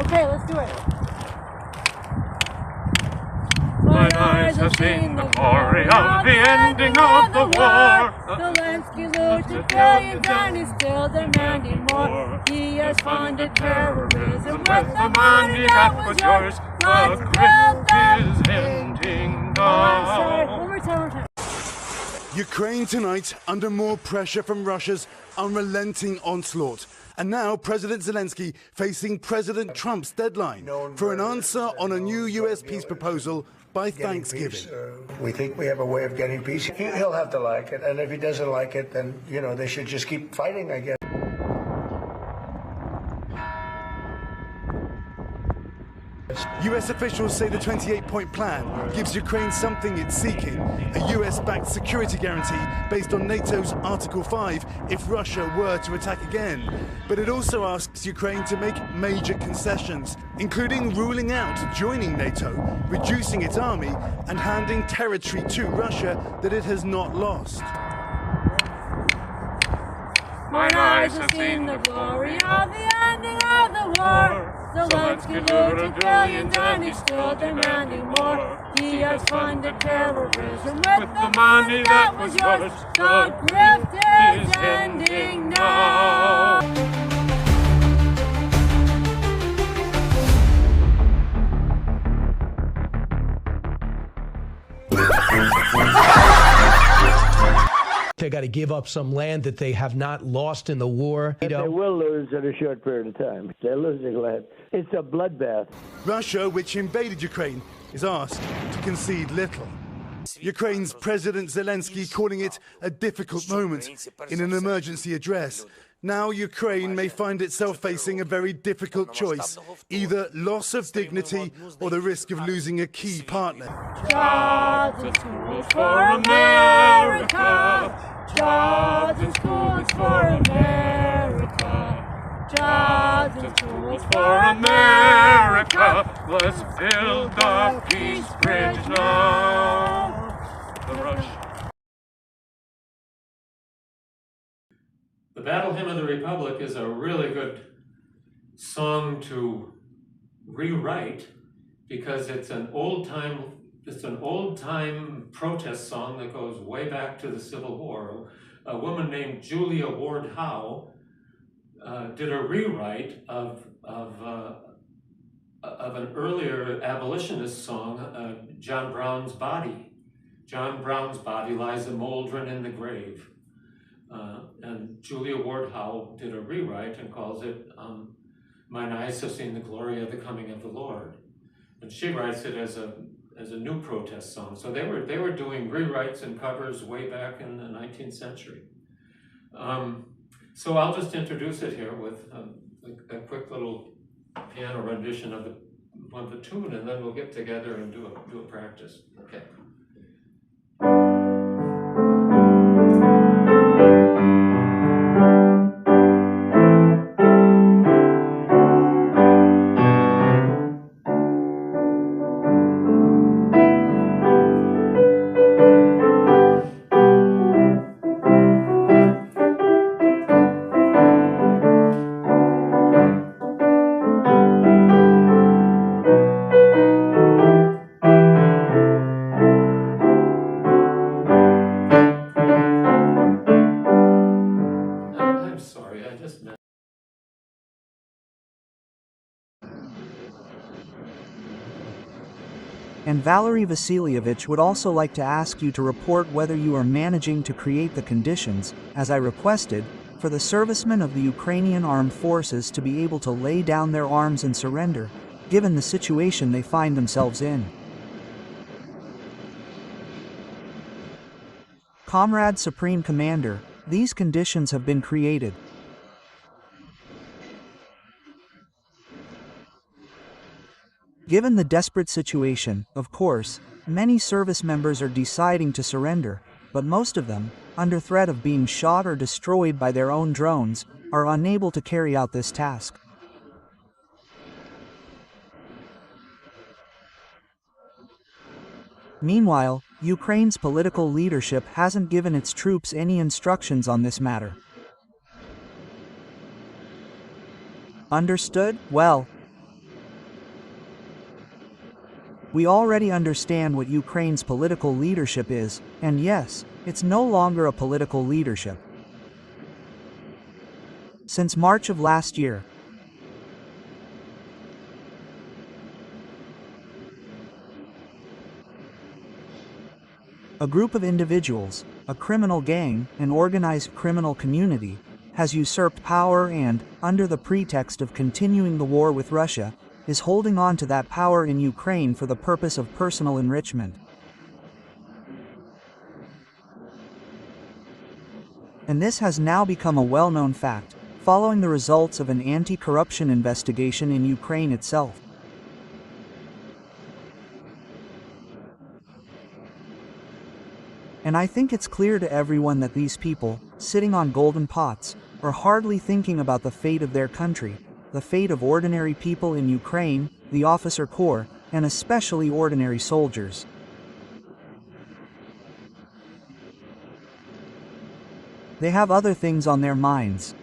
Okay, let's do it. Mine eyes have seen the glory of the ending of the war. Zelensky looted billions and he's still demanding more. He has funded terrorism with the money that was yours. The grift is ending now. One more time. Ukraine tonight under more pressure from Russia's unrelenting onslaught. And now President Zelensky facing President Trump's deadline for an answer on a new U.S. peace proposal by Thanksgiving. We think we have a way of getting peace. He'll have to like it. And if he doesn't like it, then, they should just keep fighting, I guess. U.S. officials say the 28-point plan gives Ukraine something it's seeking, a U.S.-backed security guarantee based on NATO's Article 5 if Russia were to attack again. But it also asks Ukraine to make major concessions, including ruling out joining NATO, reducing its army, and handing territory to Russia that it has not lost. Mine eyes have seen the glory of the ending of the war. Zelensky looted billions and he's still demanding more. He has funded terrorism with the money that was yours. The grift is ending now. They got to give up some land that they have not lost in the war. They will lose in a short period of time. They're losing land. It's a bloodbath. Russia, which invaded Ukraine, is asked to concede little. Ukraine's President Zelensky calling it a difficult moment in an emergency address. Now Ukraine may find itself facing a very difficult choice, either loss of dignity or the risk of losing a key partner. Jobs and schools for America. Jobs and schools for America. Jobs and schools for America. Let's build the peace bridge now. The rush. The Battle Hymn of the Republic is a really good song to rewrite because it's an old-time protest song that goes way back to the Civil War. A woman named Julia Ward Howe did a rewrite of an earlier abolitionist song, John Brown's Body. John Brown's body lies a mouldering in the grave. And Julia Ward Howe did a rewrite and calls it Mine Eyes Have Seen the Glory of the Coming of the Lord. And she writes it as a new protest song. So they were doing rewrites and covers way back in the 19th century. So I'll just introduce it here with a quick little piano rendition of the tune, and then we'll get together and do a practice. Okay. And Valery Vasilievich would also like to ask you to report whether you are managing to create the conditions, as I requested, for the servicemen of the Ukrainian armed forces to be able to lay down their arms and surrender, given the situation they find themselves in. Comrade Supreme Commander, these conditions have been created. Given the desperate situation, of course, many service members are deciding to surrender, but most of them, under threat of being shot or destroyed by their own drones, are unable to carry out this task. Meanwhile, Ukraine's political leadership hasn't given its troops any instructions on this matter. Understood? Well, We already understand what Ukraine's political leadership is, and yes, it's no longer a political leadership. Since March of last year, a group of individuals, a criminal gang, an organized criminal community, has usurped power and, under the pretext of continuing the war with Russia, is holding on to that power in Ukraine for the purpose of personal enrichment. And this has now become a well-known fact, following the results of an anti-corruption investigation in Ukraine itself. And I think it's clear to everyone that these people, sitting on golden pots, are hardly thinking about the fate of their country, the fate of ordinary people in Ukraine, the officer corps, and especially ordinary soldiers. They have other things on their minds.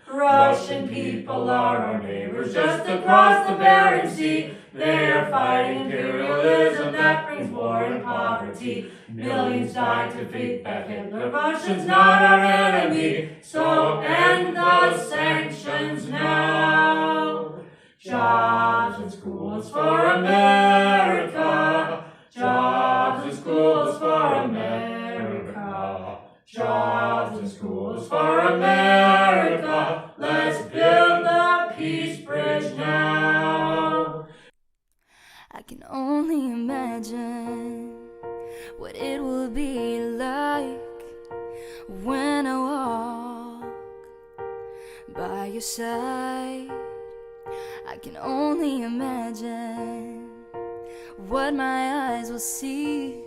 Russian people are our neighbors just across the Bering Sea. They are fighting imperialism that brings war and poverty. Millions died to beat back Hitler. Russians not our enemy, so end the sanctions now. Jobs and schools for America. Jobs and schools for America. Jobs and schools for America. Let's build the peace bridge now. I can only imagine what it will be like when I walk by your side. I can only imagine what my eyes will see.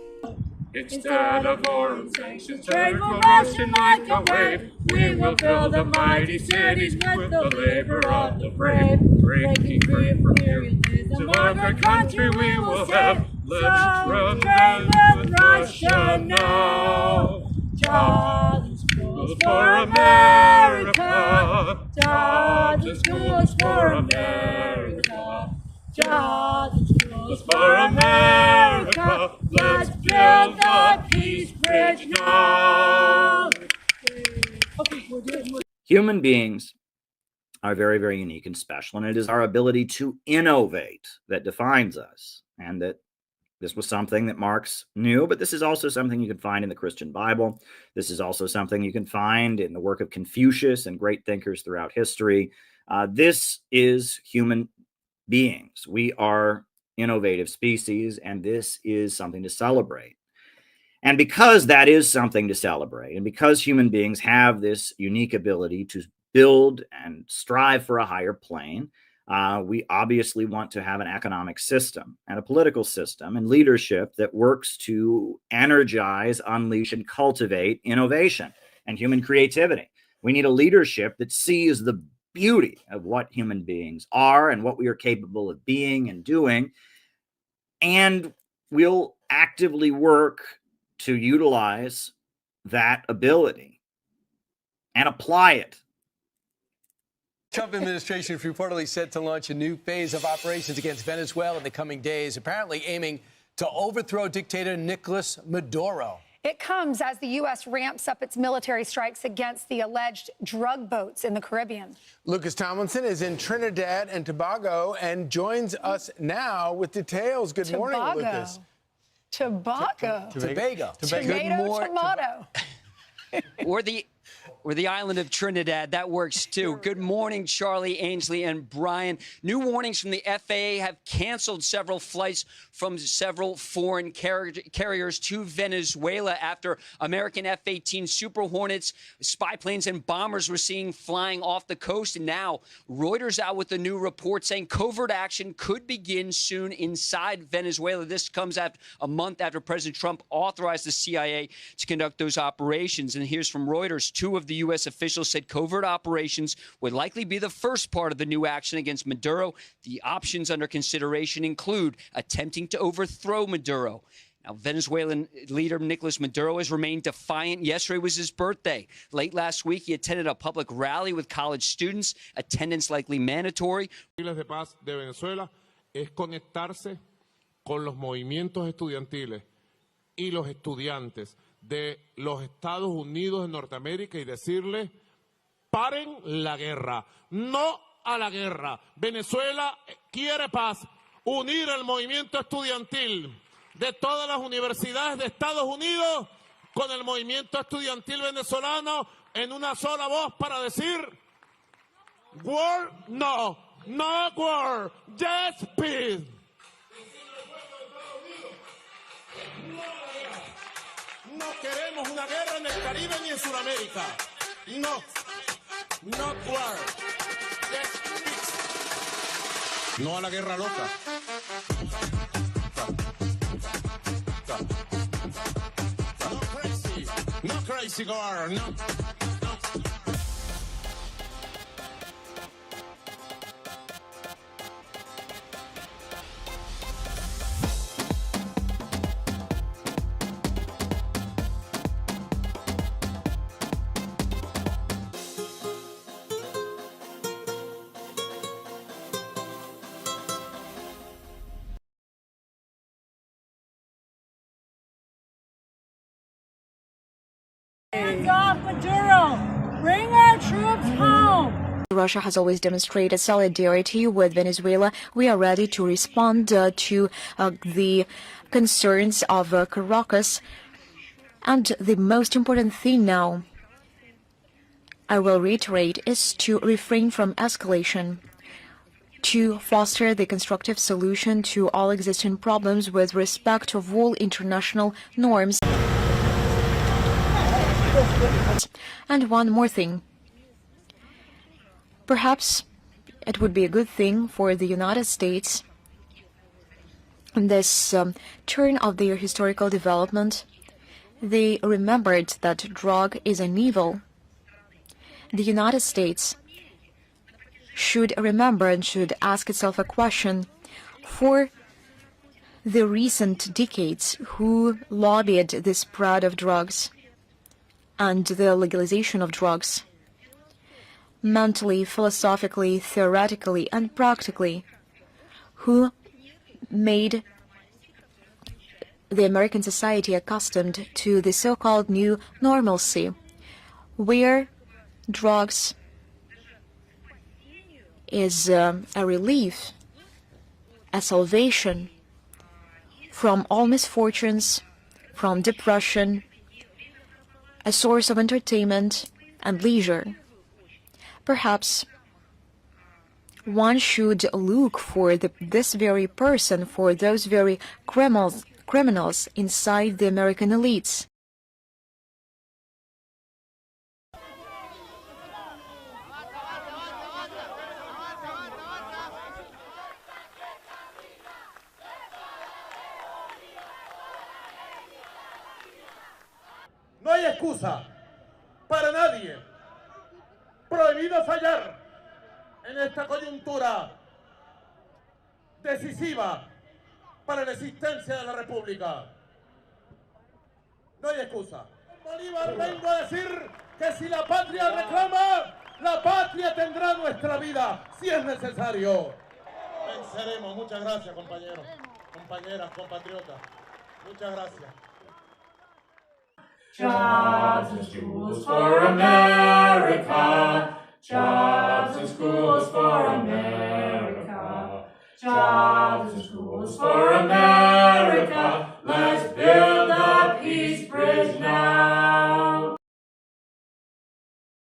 Instead of war and sanctions, trade will rush in like a wave. We will build the mighty cities with the labor of the brave. Breaking free from imperialism of our country we will have. Let's trade with Russia now. Jobs and schools for America. Jobs and schools for America. Jobs and schools for America. Let's build the peace bridge now. Human beings are very, very unique and special, and it is our ability to innovate that defines us. And that this was something that Marx knew, but this is also something you can find in the Christian Bible. This is also something you can find in the work of Confucius and great thinkers throughout history. This is human beings. We are innovative species, and this is something to celebrate. And because that is something to celebrate, and because human beings have this unique ability to build and strive for a higher plane, we obviously want to have an economic system and a political system and leadership that works to energize, unleash, and cultivate innovation and human creativity. We need a leadership that sees the beauty of what human beings are and what we are capable of being and doing, and we'll actively work to utilize that ability and apply it. Trump administration is reportedly set to launch a new phase of operations against Venezuela in the coming days, apparently aiming to overthrow dictator Nicolas Maduro. It comes as the U.S. ramps up its military strikes against the alleged drug boats in the Caribbean. Lucas Tomlinson is in Trinidad and Tobago and joins us now with details. Good morning, Lucas. Tobago. Tobago. Tomato. Or the island of Trinidad. That works too. Good morning, Charlie, Ainsley, and Brian. New warnings from the FAA have canceled several flights from several foreign carriers to Venezuela after American F-18 Super Hornets, spy planes, and bombers were seen flying off the coast. And now Reuters out with a new report saying covert action could begin soon inside Venezuela. This comes after a month after President Trump authorized the CIA to conduct those operations. And here's from Reuters. Two of the U.S. officials said covert operations would likely be the first part of the new action against Maduro. The options under consideration include attempting to overthrow Maduro. Now, Venezuelan leader Nicolas Maduro has remained defiant. Yesterday was his birthday. Late last week, he attended a public rally with college students, attendance likely mandatory. De paz de Venezuela es conectarse con los movimientos estudiantiles y los estudiantes de los Estados Unidos de Norteamérica y decirle: paren la guerra, no a la guerra. Venezuela quiere paz. Unir el movimiento estudiantil de todas las universidades de Estados Unidos con el movimiento estudiantil venezolano en una sola voz para decir: war, no, no war, yes peace. No queremos una guerra en el Caribe ni en Sudamérica. No, not war, yes peace. No a la guerra loca. No crazy girl, no. Hands off Maduro! Bring our troops home! Russia has always demonstrated solidarity with Venezuela. We are ready to respond to the concerns of Caracas. And the most important thing now, I will reiterate, is to refrain from escalation, to foster the constructive solution to all existing problems with respect of all international norms. And one more thing. Perhaps it would be a good thing for the United States, in this turn of their historical development, they remembered that drug is an evil. The United States should remember and should ask itself a question: for the recent decades, who lobbied the spread of drugs and the legalization of drugs? Mentally, philosophically, theoretically, and practically, who made the American society accustomed to the so-called new normalcy, where drugs is a relief, a salvation from all misfortunes, from depression, a source of entertainment and leisure. Perhaps one should look for this very person, for those very criminals inside the American elites. No hay excusa para nadie. Prohibido fallar en esta coyuntura decisiva para la existencia de la República. No hay excusa. Bolívar, vengo a decir que si la patria reclama, la patria tendrá nuestra vida, si es necesario. Venceremos. Muchas gracias, compañeros, compañeras, compatriotas. Muchas gracias. Jobs and schools for America. Jobs and schools for America. Jobs and schools for America.